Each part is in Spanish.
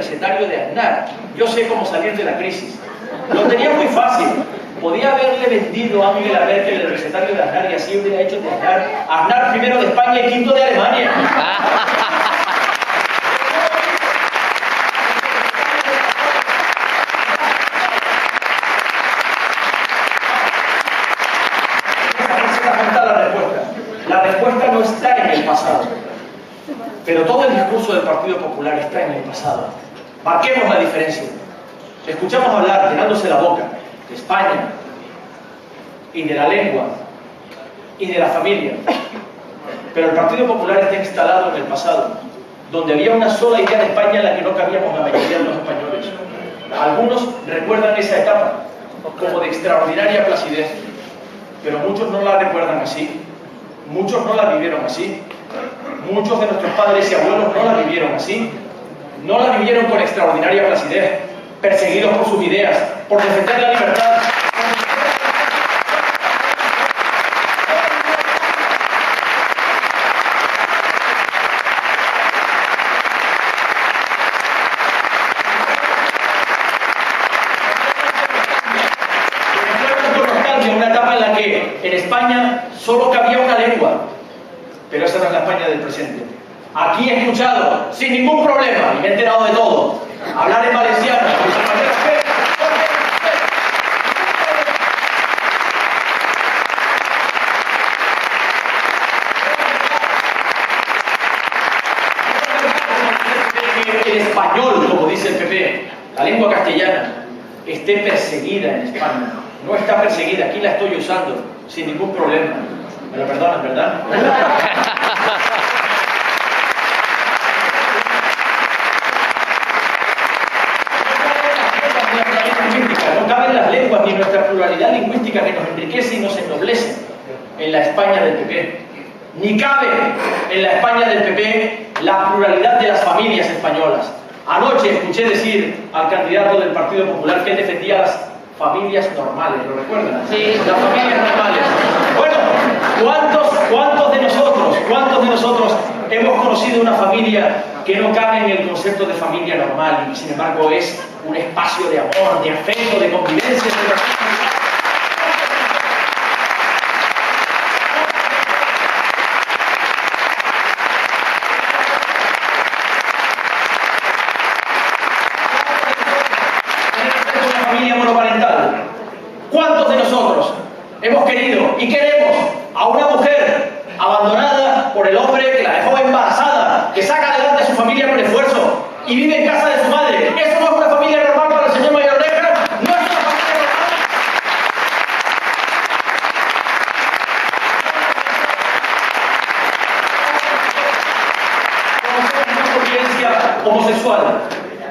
recetario de Aznar. Yo sé cómo salir de la crisis. Lo tenía muy fácil. Podía haberle vendido a Angela Merkel el recetario de Aznar y así hubiera hecho de Aznar primero de España y quinto de Alemania. La respuesta no está en el pasado, pero todo el discurso del Partido Popular está en el pasado. Marquemos la diferencia. Escuchamos hablar, llenándose la boca, de España y de la lengua y de la familia, pero el Partido Popular está instalado en el pasado, donde había una sola idea de España en la que no cabíamos la mayoría de los españoles. Algunos recuerdan esa etapa como de extraordinaria placidez, pero muchos no la recuerdan así. Muchos no la vivieron así. Muchos de nuestros padres y abuelos no la vivieron así. No la vivieron con extraordinaria placidez, perseguidos por sus ideas, por defender la libertad. Una etapa en la que en España solo cabía una lengua, pero esa no es la España del presente. Aquí he escuchado, sin ningún problema, y me he enterado de todo, hablar en valenciano. El español, como dice el PP, la lengua castellana, esté perseguida en España. No está perseguida, aquí la estoy usando sin ningún problema. Me lo perdonan, ¿verdad? No caben las lenguas ni nuestra pluralidad lingüística que nos enriquece y nos ennoblece en la España del PP. Ni cabe en la España del PP la pluralidad de las familias españolas. Anoche escuché decir al candidato del Partido Popular que él defendía las familias normales, ¿lo recuerdan? Sí. Las familias normales. Bueno, ¿cuántos de nosotros hemos conocido una familia que no cabe en el concepto de familia normal y sin embargo es un espacio de amor, de afecto, de convivencia? ¿Cuántos de nosotros hemos querido y queremos a una mujer abandonada por el hombre que la dejó embarazada, que saca adelante a su familia con esfuerzo y vive en casa de su madre? ¿Eso no es una familia normal para el señor Mayor Oreja? No es una familia normal. Conocemos una convivencia homosexual.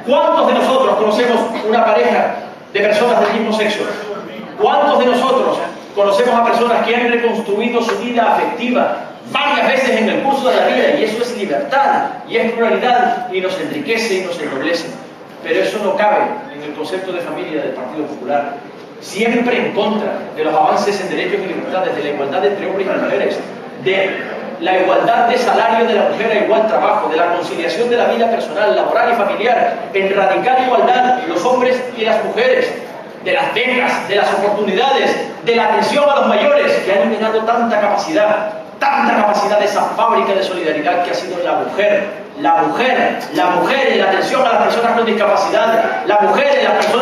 ¿Cuántos de nosotros conocemos una pareja de personas del mismo sexo? ¿Cuántos de nosotros conocemos a personas que han reconstruido su vida afectiva varias veces en el curso de la vida? Y eso es libertad, y es pluralidad, y nos enriquece y nos ennoblece. Pero eso no cabe en el concepto de familia del Partido Popular. Siempre en contra de los avances en derechos y libertades, de la igualdad entre hombres y mujeres, de la igualdad de salario de la mujer a igual trabajo, de la conciliación de la vida personal, laboral y familiar, en radical igualdad los hombres y las mujeres, de las becas, de las oportunidades, de la atención a los mayores, que han llenado tanta capacidad de esa fábrica de solidaridad que ha sido la mujer en la atención a las personas con discapacidad, la mujer en las personas